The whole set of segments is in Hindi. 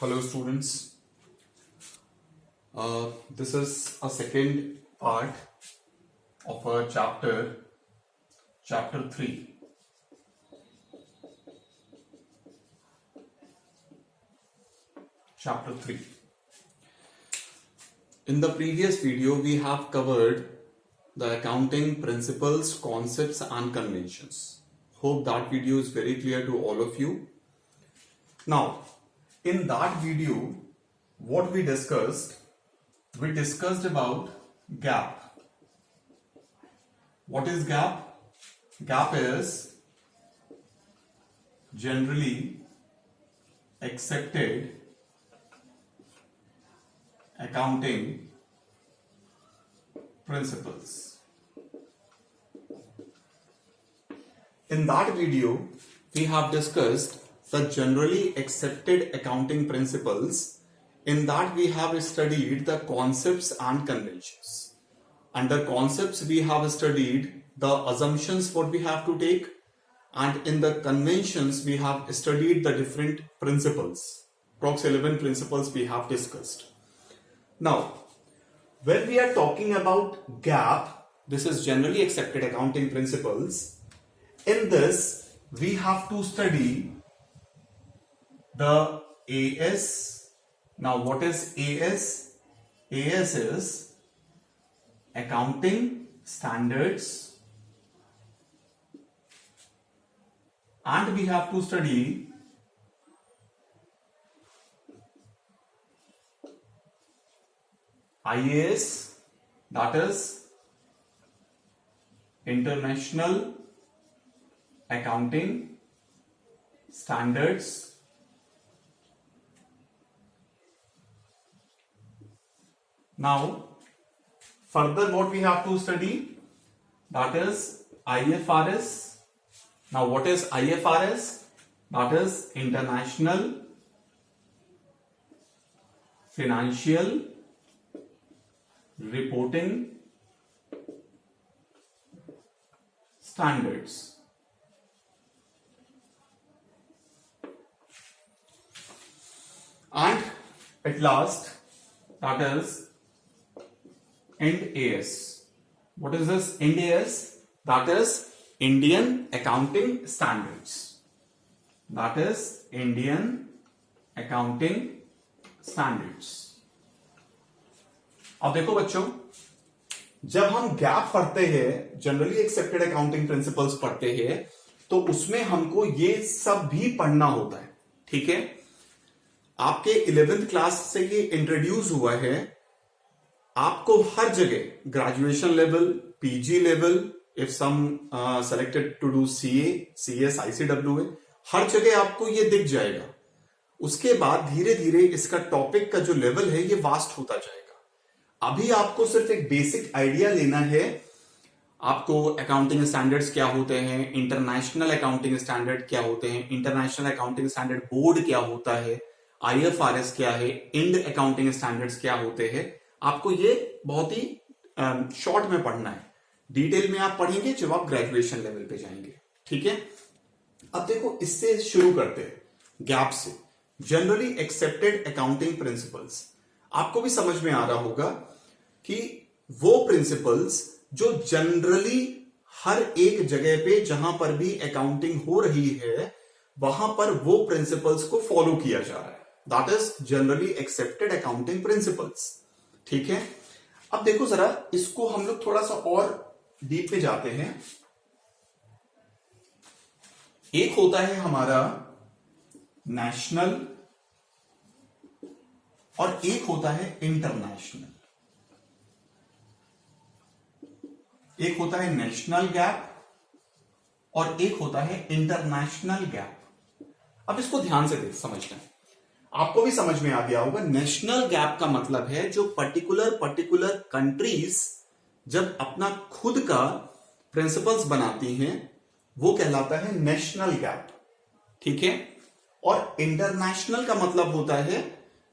Hello students, this is a second part of a chapter 3. Chapter 3. In the previous video we have covered the accounting principles, concepts and conventions. Hope that video is very clear to all of you. Now, in that video, what we discussed about GAAP. What is GAAP? GAAP is generally accepted accounting principles. In that video, we have discussed the generally accepted accounting principles. In that we have studied the concepts and conventions. Under concepts we have studied the assumptions what we have to take, and in the conventions we have studied the different principles. Approx 11 principles we have discussed. Now, when we are talking about GAAP, this is generally accepted accounting principles. In this we have to study the AS. Now what is AS? AS is accounting standards, and we have to study IAS, that is International Accounting Standards. Now, further what we have to study, that is IFRS. Now, what is IFRS? That is International Financial Reporting Standards. And at last, that is Ind AS. What is this Ind AS? That is Indian Accounting Standards. That is Indian Accounting Standards. अब देखो बच्चों, जब हम गैप पढ़ते हैं, जनरली एक्सेप्टेड अकाउंटिंग प्रिंसिपल्स पढ़ते हैं, तो उसमें हमको ये सब भी पढ़ना होता है. ठीक है, आपके 11th क्लास से ये इंट्रोड्यूस हुआ है. आपको हर जगह graduation level, PG level, if some selected to do CA, CS, ICWA, हर जगह आपको ये दिख जाएगा. उसके बाद धीरे धीरे इसका टॉपिक का जो लेवल है ये वास्ट होता जाएगा. अभी आपको सिर्फ एक बेसिक आइडिया लेना है. आपको अकाउंटिंग स्टैंडर्ड्स क्या होते हैं, इंटरनेशनल अकाउंटिंग स्टैंडर्ड क्या होते हैं, इंटरनेशनल अकाउंटिंग स्टैंडर्ड बोर्ड क्या होता है, IFRS क्या है, इंड अकाउंटिंग स्टैंडर्ड्स क्या होते हैं. आपको ये बहुत ही शॉर्ट में पढ़ना है. डिटेल में आप पढ़ेंगे जब आप ग्रेजुएशन लेवल पे जाएंगे. ठीक है, अब देखो इससे शुरू करते हैं, गैप से. Generally accepted accounting principles. आपको भी समझ में आ रहा होगा कि वो प्रिंसिपल्स जो जनरली हर एक जगह पे जहां पर भी अकाउंटिंग हो रही है वहां पर वो प्रिंसिपल्स को फॉलो किया जा रहा है. That is generally accepted accounting principles. ठीक है, अब देखो जरा इसको हम लोग थोड़ा सा और डीप पे जाते हैं. एक होता है हमारा नेशनल और एक होता है इंटरनेशनल. एक होता है नेशनल गैप और एक होता है इंटरनेशनल गैप. अब इसको ध्यान से समझना है, आपको भी समझ में आ गया होगा. नेशनल गैप का मतलब है जो पर्टिकुलर कंट्रीज जब अपना खुद का प्रिंसिपल्स बनाती हैं वो कहलाता है नेशनल गैप. ठीक है, और इंटरनेशनल का मतलब होता है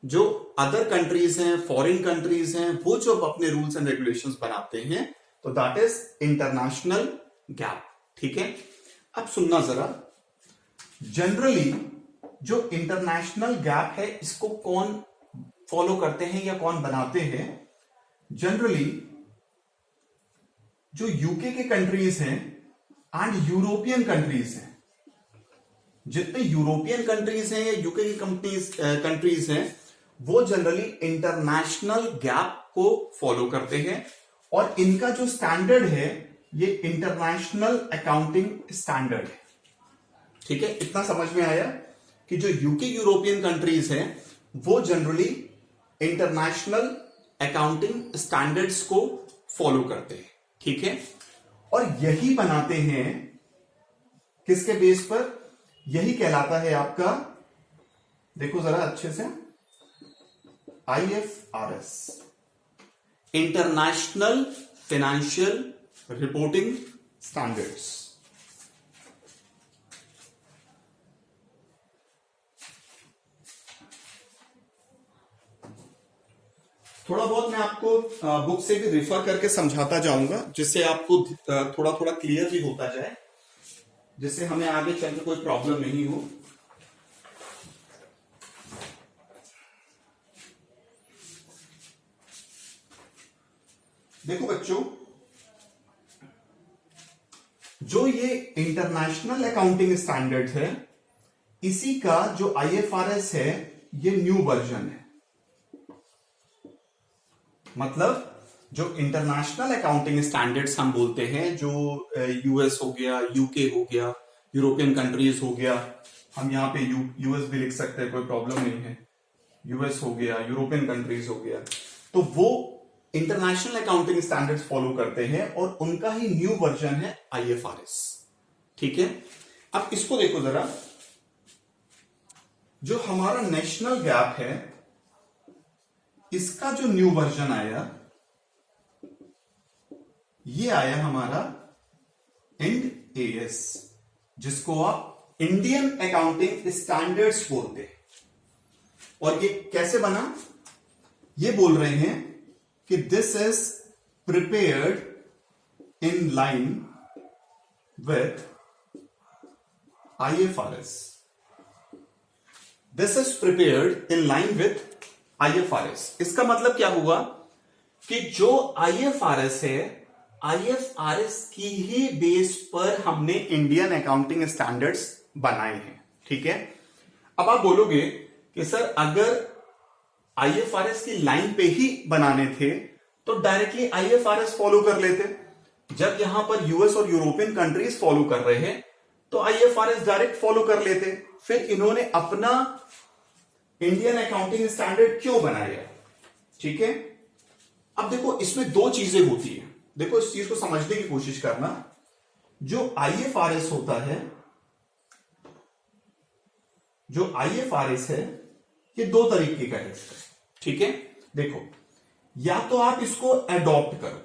जो अदर कंट्रीज हैं, फॉरेन कंट्रीज हैं, वो जब अपने रूल्स एंड रेगुलेशंस बनाते हैं तो दैट इज इंटरनेशनल गैप. ठीक है, अब सुनना जरा. जनरली जो इंटरनेशनल गैप है इसको कौन फॉलो करते हैं या कौन बनाते हैं? जनरली जो यूके के कंट्रीज हैं एंड यूरोपियन कंट्रीज हैं, जितने यूरोपियन कंट्रीज हैं या यूके की कंट्रीज हैं, वो जनरली इंटरनेशनल गैप को फॉलो करते हैं और इनका जो स्टैंडर्ड है ये इंटरनेशनल अकाउंटिंग स्टैंडर्ड है। ठीक है, इतना समझ में आया कि जो यूके यूरोपियन कंट्रीज हैं वो जनरली इंटरनेशनल अकाउंटिंग स्टैंडर्ड्स को फॉलो करते हैं। ठीक है, और यही बनाते हैं किसके बेस पर? यही कहलाता है आपका, देखो जरा अच्छे से, IFRS, international financial reporting standards. थोड़ा बहुत मैं आपको बुक से भी रिफर करके समझाता जाऊंगा, जिससे आपको थोड़ा थोड़ा क्लियर भी होता जाए, जिससे हमें आगे चल के कोई प्रॉब्लम नहीं हो। देखो बच्चों, जो ये इंटरनेशनल अकाउंटिंग स्टैंडर्ड है, इसी का जो IFRS है ये न्यू वर्जन है। मतलब जो इंटरनेशनल अकाउंटिंग स्टैंडर्ड्स हम बोलते हैं, जो US हो गया, UK हो गया, यूरोपियन कंट्रीज हो गया, हम यहां पे US भी लिख सकते हैं, कोई प्रॉब्लम नहीं है, US हो गया, यूरोपियन कंट्रीज हो गया, तो वो इंटरनेशनल अकाउंटिंग स्टैंडर्ड्स फॉलो करते हैं और उनका ही न्यू वर्जन है IFRS। ठीक है, अब इसको देखो जरा, जो हमारा नेशनल गैप है इसका जो न्यू वर्जन आया, ये आया हमारा IND AS, जिसको आप इंडियन अकाउंटिंग स्टैंडर्ड्स बोलते हैं। और ये कैसे बना? ये बोल रहे हैं कि this is prepared in line with IFRS। This is prepared in line with IFRS। इसका मतलब क्या हुआ कि जो IFRS है, IFRS की ही बेस पर हमने इंडियन अकाउंटिंग स्टैंडर्ड्स बनाए हैं। ठीक है, अब आप बोलोगे कि सर अगर IFRS की लाइन पे ही बनाने थे तो डायरेक्टली IFRS फॉलो कर लेते। जब यहां पर US और यूरोपियन कंट्रीज फॉलो कर रहे हैं तो IFRS डायरेक्ट फॉलो कर लेते। फिर इन्होंने अपना इंडियन अकाउंटिंग स्टैंडर्ड क्यों बनाया? ठीक है, अब देखो इसमें दो चीजें होती है, देखो इस चीज को समझने की कोशिश करना। जो IFRS होता है, जो IFRS है ये दो तरीके का है। ठीक है, देखो या तो आप इसको एडॉप्ट करो,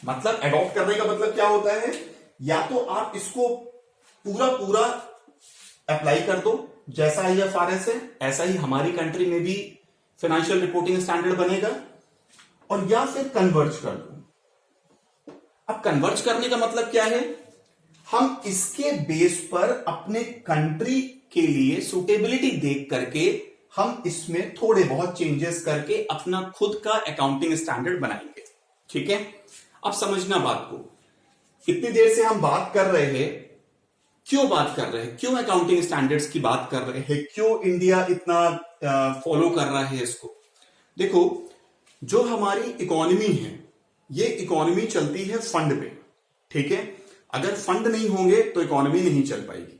मतलब एडॉप्ट करने का मतलब क्या होता है, या तो आप इसको पूरा पूरा अप्लाई कर दो, जैसा IFRS है ऐसा ही हमारी कंट्री में भी फाइनेंशियल रिपोर्टिंग स्टैंडर्ड बनेगा, और या फिर कन्वर्ज कर दो। अब कन्वर्ज करने का मतलब क्या है, हम इसके बेस पर अपने कंट्री के लिए सुटेबिलिटी देख करके हम इसमें थोड़े बहुत चेंजेस करके अपना खुद का अकाउंटिंग स्टैंडर्ड बनाएंगे। ठीक है, अब समझना बात को, इतनी देर से हम बात कर रहे हैं, क्यों बात कर रहे हैं, क्यों अकाउंटिंग स्टैंडर्ड्स की बात कर रहे हैं, क्यों इंडिया इतना फॉलो कर रहा है इसको। देखो, जो हमारी इकोनॉमी है ये इकोनॉमी चलती है फंड पे। ठीक है, अगर फंड नहीं होंगे तो इकोनॉमी नहीं चल पाएगी।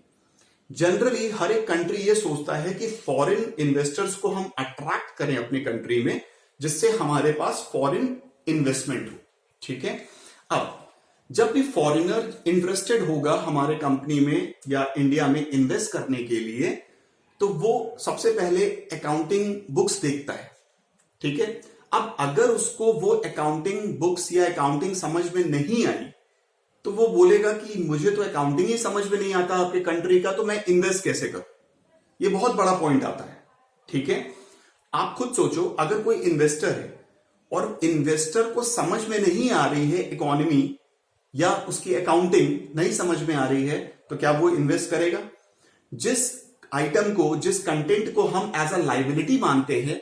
जनरली हर एक कंट्री ये सोचता है कि फॉरेन इन्वेस्टर्स को हम अट्रैक्ट करें अपनी कंट्री में, जिससे हमारे पास फॉरेन इन्वेस्टमेंट हो। ठीक है, अब जब भी फॉरेनर इंटरेस्टेड होगा हमारे कंपनी में या इंडिया में इन्वेस्ट करने के लिए, तो वो सबसे पहले अकाउंटिंग बुक्स देखता है। ठीक है, अब अगर उसको वो अकाउंटिंग बुक्स या अकाउंटिंग समझ में नहीं आई तो वो बोलेगा कि मुझे तो अकाउंटिंग ही समझ में नहीं आता आपके कंट्री का, तो मैं इन्वेस्ट कैसे करूं। ये बहुत बड़ा पॉइंट आता है। ठीक है, आप खुद सोचो, अगर कोई इन्वेस्टर है और इन्वेस्टर को समझ में नहीं आ रही है इकोनॉमी या उसकी अकाउंटिंग नहीं समझ में आ रही है, तो क्या वो इन्वेस्ट करेगा? जिस आइटम को, जिस कंटेंट को हम एज अ लाइबिलिटी मानते हैं,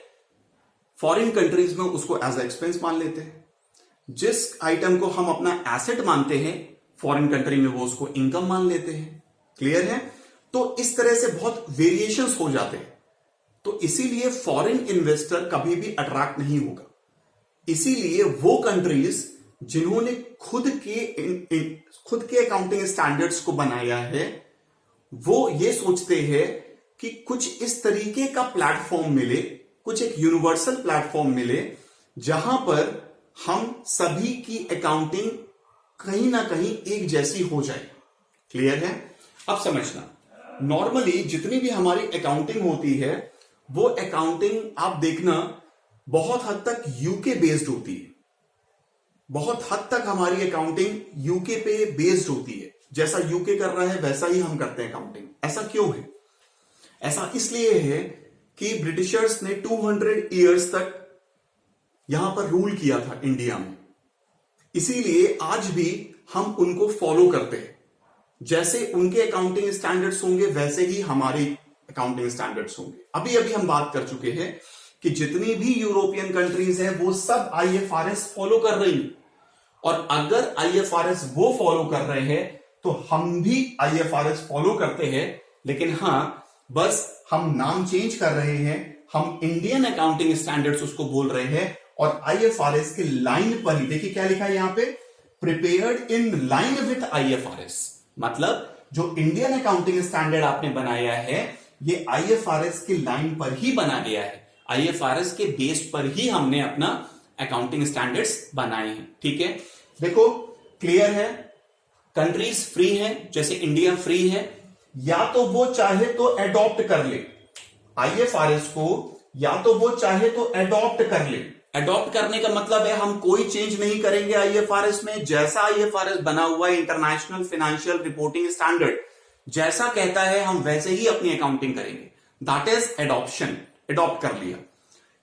फॉरेन कंट्रीज में उसको एज अ एक्सपेंस मान लेते हैं। जिस आइटम को हम अपना एसेट मानते हैं, फॉरेन कंट्री में वो उसको इनकम मान लेते हैं। क्लियर है? तो इस तरह से बहुत वेरिएशंस हो जाते हैं। तो इसीलिए फॉरेन इन्वेस्टर कभी भी अट्रैक्ट नहीं होगा। इसीलिए वो कंट्रीज जिन्होंने खुद के अकाउंटिंग स्टैंडर्ड्स को बनाया है, वो ये सोचते हैं कि कुछ इस तरीके का प्लेटफॉर्म मिले, कुछ एक यूनिवर्सल प्लेटफॉर्म मिले, जहां पर हम सभी की अकाउंटिंग कहीं ना कहीं एक जैसी हो जाए। क्लियर है? अब समझना, नॉर्मली जितनी भी हमारी अकाउंटिंग होती है, वो अकाउंटिंग आप देखना बहुत हद तक यूके बेस्ड होती है। बहुत हद तक हमारी अकाउंटिंग यूके पे बेस्ड होती है। जैसा यूके कर रहा है वैसा ही हम करते हैं अकाउंटिंग। ऐसा क्यों है? ऐसा इसलिए है कि ब्रिटिशर्स ने 200 इयर्स तक यहां पर रूल किया था इंडिया में। इसीलिए आज भी हम उनको फॉलो करते हैं। जैसे उनके अकाउंटिंग स्टैंडर्ड्स होंगे, वैसे ही हमारे अकाउंटिंग स्टैंडर्ड्स होंगे। अभी अभी हम बात कर चुके हैं कि जितनी भी यूरोपियन कंट्रीज हैं, वो सब आईएफआरएस फॉलो कर रही हैं। और अगर आईएफआरएस वो फॉलो कर रहे हैं, तो हम भी आईएफआरएस फॉलो करते हैं। लेकिन हां, बस हम नाम चेंज कर रहे हैं। हम इंडियन अकाउंटिंग स्टैंडर्ड्स उसको बोल रहे हैं, और आईएफआरएस के लाइन पर ही देखिए क्या लिखा है यहां पे, prepared in line with IFRS. मतलब जो इंडियन अकाउंटिंग स्टैंडर्ड आपने बनाया है, ये आईएफआरएस की लाइन पर ही बना गया है। आईएफआरएस के बेस पर ही हमने अपना अकाउंटिंग स्टैंडर्ड्स बनाए हैं। ठीक है? देखो, क्लियर है? कंट्रीज फ्री हैं, जैसे इंडिया फ्री है, या तो वो चाहे तो एडॉप्ट कर ले आईएफआरएस को, या तो वो चाहे तो एडॉप्ट कर ले। एडॉप्ट करने का मतलब है हम कोई चेंज नहीं करेंगे आईएफआरएस में। जैसा आईएफआरएस बना हुआ है, इंटरनेशनल फाइनेंशियल रिपोर्टिंग स्टैंडर्ड, जैसा कहता है हम वैसे ही अपनी अकाउंटिंग करेंगे। That is adoption. एडॉप्ट कर लिया।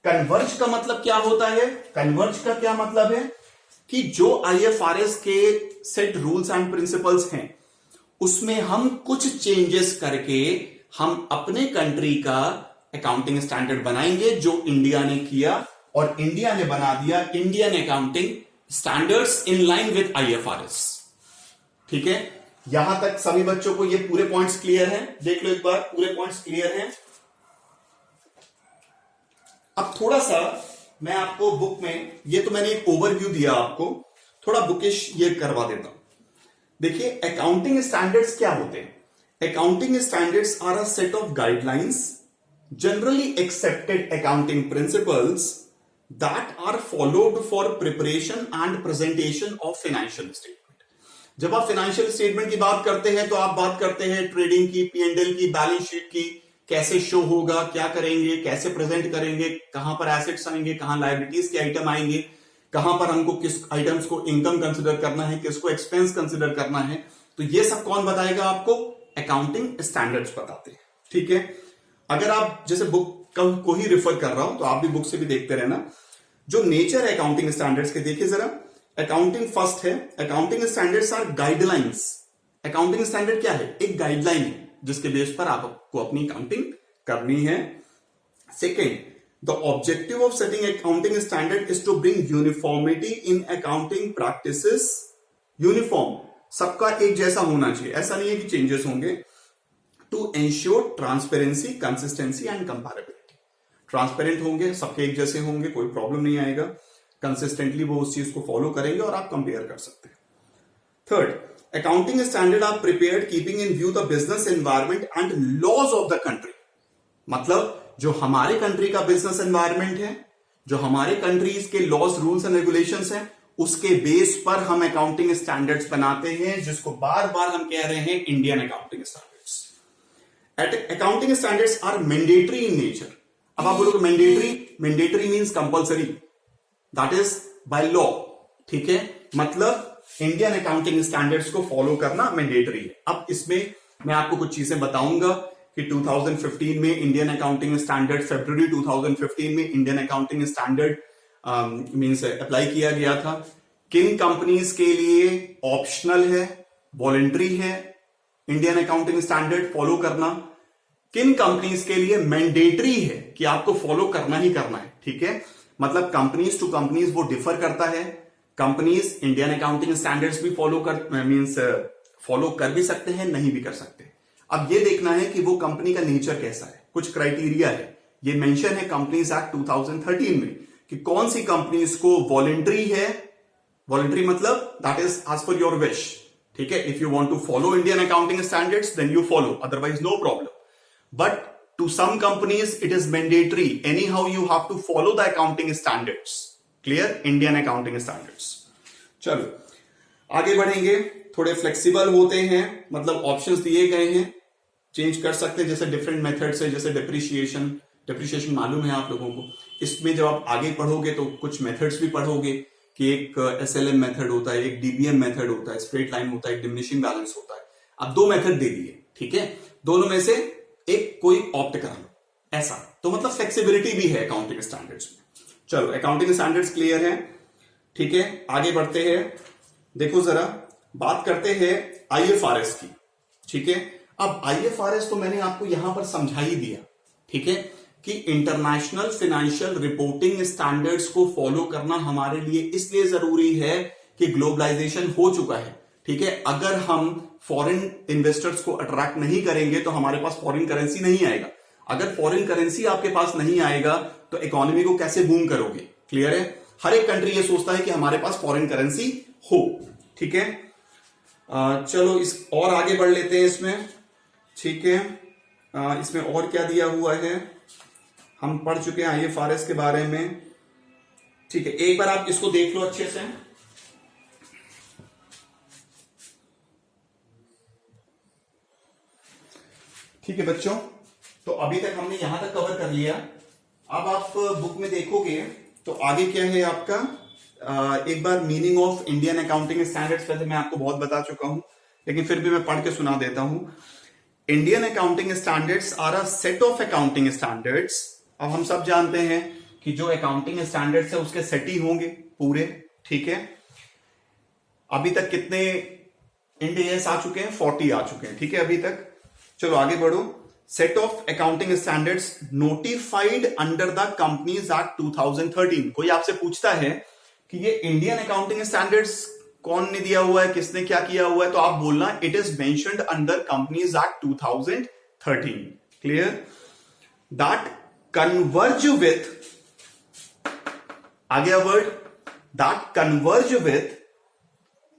कन्वर्ज का मतलब क्या होता है? कन्वर्ज का क्या मतलब है कि जो आईएफआरएस के सेट रूल्स एंड प्रिंसिपल्स हैं, उसमें हम कुछ चेंजेस करके हम अपने कंट्री का अकाउंटिंग स्टैंडर्ड बनाएंगे, जो इंडिया ने किया, और इंडिया ने बना दिया Indian accounting standards in line with IFRS. ठीक है? यहां तक सभी बच्चों को ये पूरे पॉइंट्स क्लियर हैं? देख लो एक बार, पूरे पॉइंट्स क्लियर हैं? अब थोड़ा सा मैं आपको बुक में, ये तो मैंने एक ओवरव्यू दिया आपको, थोड़ा बुकिश ये करवा देता हूं। देखिए, अकाउंटिंग स्टैंडर्ड्स क्या होते हैं? Accounting standards are a set of guidelines, generally accepted accounting principles that are followed for preparation and presentation of financial statement। जब आप फाइनेंशियल स्टेटमेंट की बात करते हैं, तो आप बात करते हैं ट्रेडिंग की, पीएनएल की, बैलेंस शीट की, कैसे शो होगा, क्या करेंगे, कैसे प्रेजेंट करेंगे, कहां पर एसेट्स आएंगे, कहां लायबिलिटीज के आइटम आएंगे, कहां पर हमको किस आइटम्स को इनकम कंसिडर करना है, किसको एक्सपेंस कंसिडर करना है। तो ये सब कौन बताएगा आपको? अकाउंटिंग स्टैंडर्ड्स बताते हैं। ठीक है? अगर आप जैसे बुक को ही रिफर कर रहा हूं, तो आप भी बुक से भी देखते रहना। जो नेचर है अकाउंटिंग स्टैंडर्ड्स के, देखिए जरा। अकाउंटिंग फर्स्ट है, accounting standards are guidelines. Accounting standard क्या है? एक गाइडलाइन है, जिसके बेस पर आपको अपनी अकाउंटिंग करनी है। Second, the objective of setting accounting standard is to bring uniformity in accounting practices. Uniform, सबका एक जैसा होना चाहिए, ऐसा नहीं है कि चेंजेस होंगे। To ensure transparency, consistency and comparability. Transparent होंगे, सबके एक जैसे होंगे, कोई प्रॉब्लम नहीं आएगा। कंसिस्टेंटली वो उस चीज को फॉलो करेंगे और आप कंपेयर कर सकते हैं। Third, accounting standard are prepared keeping in view the business environment and laws of the country. मतलब जो हमारे कंट्री का बिजनेस एनवायरमेंट है, जो हमारे कंट्रीज के लॉज, रूल्स एंड रेगुलेशंस हैं, उसके बेस पर हम अकाउंटिंग स्टैंडर्ड्स बनाते हैं, जिसको बार बार हम कह रहे हैं Indian accounting standards. Accounting standards are mandatory in nature. अब आप बोलोगे mandatory means compulsory, that is by law. ठीक है? मतलब इंडियन अकाउंटिंग स्टैंडर्ड्स को फॉलो करना मैंडेटरी है। अब इसमें मैं आपको कुछ चीजें बताऊंगा कि 2015 में इंडियन अकाउंटिंग स्टैंडर्ड, फरवरी 2015 में Indian accounting standard means apply किया गया था। किन कंपनीज के लिए ऑप्शनल है, वॉलंटरी है इंडियन अकाउंटिंग स्टैंडर्ड फॉलो करना, किन कंपनीज के लिए मैंडेटरी है कि आपको फॉलो करना ही करना है, ठीक है। मतलब कंपनीज टू कंपनीज वो डिफर करता है। कंपनीज इंडियन अकाउंटिंग स्टैंडर्ड्स भी फॉलो कर भी सकते हैं, नहीं भी कर सकते। अब ये देखना है कि वो कंपनी का नेचर कैसा है। कुछ क्राइटेरिया है, ये मेंशन है कंपनीज एक्ट 2013 में कि कौन सी कंपनीज को वॉलेंट्री है। वॉलेंट्री मतलब that is as per your wish, ठीक है। If you want to follow Indian accounting standards then you follow, otherwise no problem. But to some companies, it is mandatory. Anyhow, you have to follow the accounting standards. Clear? Indian accounting standards. चलो आगे बढ़ेंगे। थोड़े फ्लेक्सिबल होते हैं, मतलब ऑप्शंस दिए गए हैं, चेंज कर सकते हैं, जैसे डिफरेंट मेथड्स है, जैसे डिप्रिशिएशन मालूम है आप लोगों को। इसमें जब आप आगे पढ़ोगे तो कुछ मेथड्स भी पढ़ोगे कि एक SLM मेथड होता है, एक DBM मेथड होता है, स्ट्रेट लाइन होता है, एक डिमिनिशिंग बैलेंस होता है। अब दो मेथड दे दिए, ठीक है। दोनों में से एक कोई ऑप्ट कर लो, ऐसा। तो मतलब फ्लेक्सिबिलिटी भी है अकाउंटिंग स्टैंडर्ड्स में। चलो अकाउंटिंग स्टैंडर्ड्स क्लियर है, ठीक है। आगे बढ़ते हैं, देखो जरा बात करते हैं IFRS की, ठीक है। अब IFRS तो मैंने आपको यहां पर समझा ही दिया, ठीक है, कि इंटरनेशनल फाइनेंशियल रिपोर्टिंग स्टैंडर्ड्स को फॉलो करना हमारे लिए इसलिए जरूरी है कि ग्लोबलाइजेशन हो चुका है, ठीक है। अगर हम फॉरेन इन्वेस्टर्स को अट्रैक्ट नहीं करेंगे तो हमारे पास फॉरेन करेंसी नहीं आएगा। अगर फॉरेन करेंसी आपके पास नहीं आएगा तो इकोनॉमी को कैसे बूम करोगे? क्लियर है। हर एक कंट्री ये सोचता है कि हमारे पास फॉरेन करेंसी हो, ठीक है। चलो इस और आगे बढ़ लेते हैं इसमें, ठीक है। इसमें और क्या दिया हुआ है, हम पढ़ चुके हैं IFRS के बारे में, ठीक है। एक बार आप इसको देख लो अच्छे से। ठीक है बच्चों, तो अभी तक हमने यहां तक कवर कर लिया। अब आप बुक में देखोगे तो आगे क्या है आपका, एक बार meaning of Indian accounting standards वैसे मैं आपको बहुत बता चुका हूं, लेकिन फिर भी मैं पढ़ के सुना देता हूं। Indian accounting standards are a set of accounting standards. अब हम सब जानते हैं कि जो अकाउंटिंग स्टैंडर्ड्स है उसके सेट ही होंगे पूरे, ठीक है। अभी तक कितने इंड AS आ चुके हैं? 40 आ चुके हैं, ठीक है अभी तक। चलो आगे बढ़ो। Set of accounting standards notified under the companies act 2013। कोई आपसे पूछता है कि ये इंडियन अकाउंटिंग स्टैंडर्ड्स कौन ने दिया हुआ है, किसने क्या किया हुआ है, तो आप बोलना it is mentioned under companies act 2013। Clear? That converge with, आ गया word, that converge with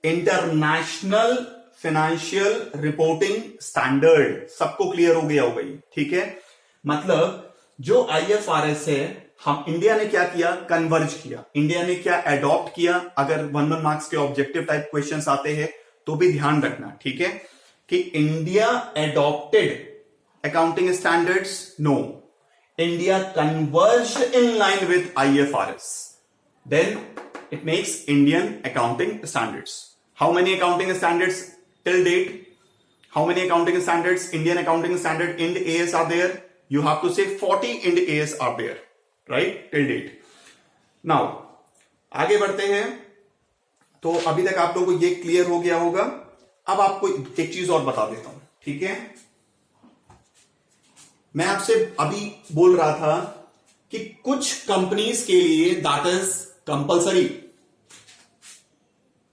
international financial reporting standard. सबको क्लियर हो गया होगा ये, ठीक है। मतलब जो IFRS है, हम इंडिया ने क्या किया? कन्वर्ज किया। इंडिया ने क्या एडॉप्ट किया? अगर 1 मार्क्स के ऑब्जेक्टिव टाइप क्वेश्चंस आते हैं तो भी ध्यान रखना, ठीक है, कि India adopted accounting standards? No, India converge in line with IFRS, then it makes Indian accounting standards. How many accounting standards till date? How many accounting standards, Indian accounting standard Ind AS are there? You have to say 40 Ind AS are there, right, till date. Now आगे बढ़ते हैं। तो अभी तक आप लोगों को ये क्लियर हो गया होगा। अब आपको एक चीज और बता देता हूं, ठीक है। मैं आपसे अभी बोल रहा था कि कुछ कंपनीज के लिए दैट इज कंपल्सरी।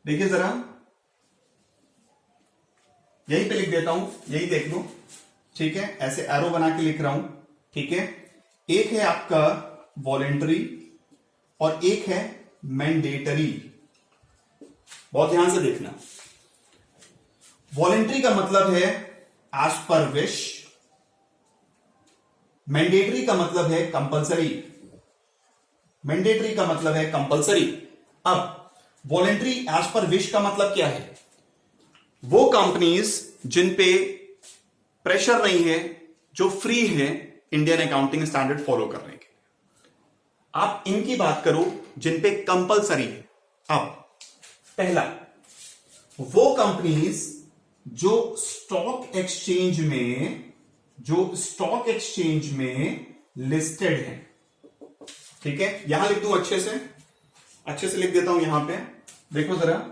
देखिए जरा, यहीं पे लिख देता हूं, यही देख लो, ठीक है। ऐसे एरो बना के लिख रहा हूं, ठीक है। एक है आपका वॉलेंटरी और एक है मैंडेटरी। बहुत ध्यान से देखना। वॉलेंटरी का मतलब है एज पर विश, मैंडेटरी का मतलब है कंपल्सरी। मैंडेटरी का मतलब है कंपल्सरी। अब वॉलेंटरी एज पर विश का मतलब क्या है? वो कंपनीज जिन पे प्रेशर नहीं है, जो फ्री है इंडियन अकाउंटिंग स्टैंडर्ड फॉलो करने के, आप इनकी बात करो जिन पे कंपल्सरी है। अब पहला, वो कंपनीज जो स्टॉक एक्सचेंज में लिस्टेड है, ठीक है। यहां लिख दूं अच्छे से लिख देता हूं यहां पे, देखो जरा,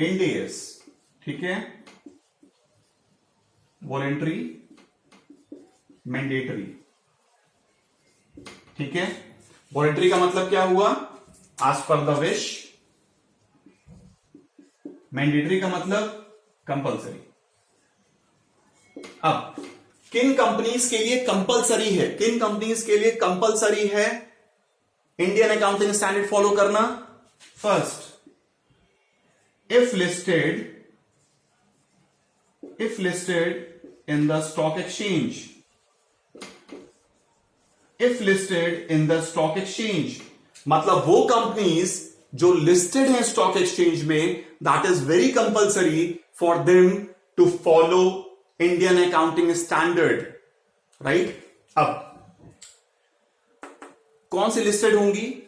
Ind AS, ठीक है, वॉलेंट्री मैंडेटरी, ठीक है। वॉलेंट्री का मतलब क्या हुआ? As per the wish. Mandatory का मतलब कंपलसरी। अब किन कंपनीज के लिए कंपलसरी है, किन कंपनीज के लिए कंपलसरी है इंडियन अकाउंटिंग स्टैंडर्ड फॉलो करना? First, if listed in the stock exchange, मतलब वो कंपनीज जो लिस्टेड हैं स्टॉक एक्सचेंज में, that is very compulsory for them to follow Indian accounting standard, right. अब कौन सी लिस्टेड होंगी?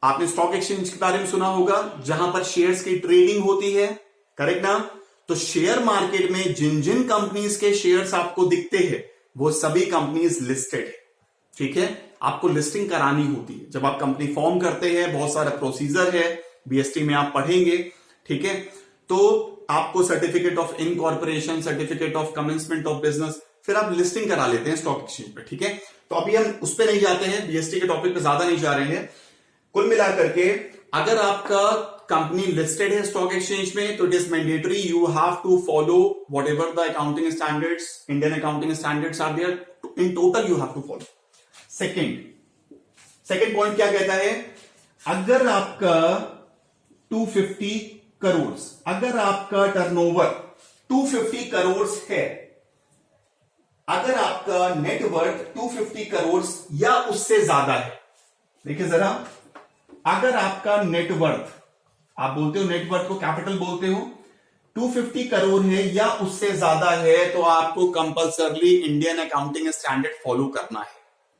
आपने स्टॉक एक्सचेंज के बारे में सुना होगा, जहां पर शेयर्स की ट्रेडिंग होती है, करेक्ट ना। तो शेयर मार्केट में जिन जिन कंपनीज के शेयर्स आपको दिखते हैं वो सभी कंपनीज लिस्टेड है, ठीक है। आपको लिस्टिंग करानी होती है जब आप कंपनी फॉर्म करते हैं, बहुत सारा प्रोसीजर है, बीएसटी में आप पढ़ेंगे, ठीक है। तो आपको certificate of incorporation, certificate of commencement of business, फिर आप लिस्टिंग करा लेते हैं स्टॉक एक्सचेंज पे, ठीक है। तो अभी हम उस पर नहीं जाते हैं, बीएसटी के टॉपिक पे ज्यादा नहीं जा रहे हैं। कुल मिलाकर के अगर आपका कंपनी लिस्टेड है स्टॉक एक्सचेंज में, तो it is mandatory, you have to follow whatever the accounting standards, Indian accounting standards are there, in total you have to follow. Second point क्या कहता है? अगर आपका 250 करोड़, अगर आपका टर्नओवर 250 करोड़ है, अगर आपका नेटवर्थ 250 करोड़ या उससे ज्यादा है, देखिए जरा, अगर आपका नेटवर्थ, आप बोलते हो नेटवर्थ को कैपिटल बोलते हो, 250 करोड़ है या उससे ज्यादा है, तो आपको compulsorily Indian accounting standard follow करना है,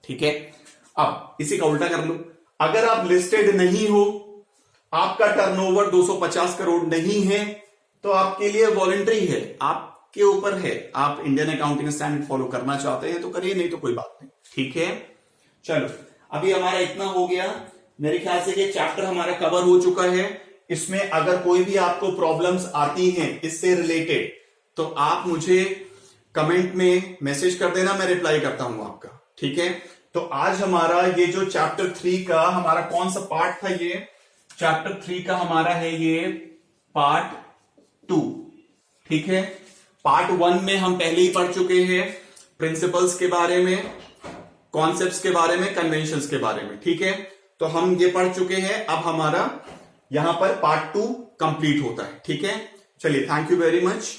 ठीक है। अब इसी का उल्टा कर लो, अगर आप लिस्टेड नहीं हो, आपका टर्नओवर 250 करोड़ नहीं है, तो आपके लिए वॉलंटरी है, आपके ऊपर है, आप इंडियन अकाउंटिंग स्टैंडर्ड फॉलो करना चाहते हैं तो करिए, नहीं तो कोई बात नहीं, ठीक है। चलो अभी हमारा इतना हो गया, मेरे ख्याल से कि चैप्टर हमारा कवर हो चुका है। इसमें अगर कोई भी आपको प्रॉब्लम्स आती हैं इससे रिलेटेड, तो आप मुझे कमेंट में मैसेज कर देना, मैं रिप्लाई करता हूं आपका, ठीक है। तो आज हमारा ये जो चैप्टर 3 का हमारा कौन सा पार्ट था, ये चैप्टर 3 का हमारा है ये पार्ट 2, ठीक है। पार्ट 1 में हम पहले ही पढ़ चुके हैं प्रिंसिपल्स के बारे में, कॉन्सेप्ट्स के बारे में, कन्वेंशंस के बारे में, ठीक है। तो हम ये पढ़ चुके हैं, अब हमारा यहां पर पार्ट 2 कंप्लीट होता है, ठीक है। चलिए, थैंक यू वेरी मच।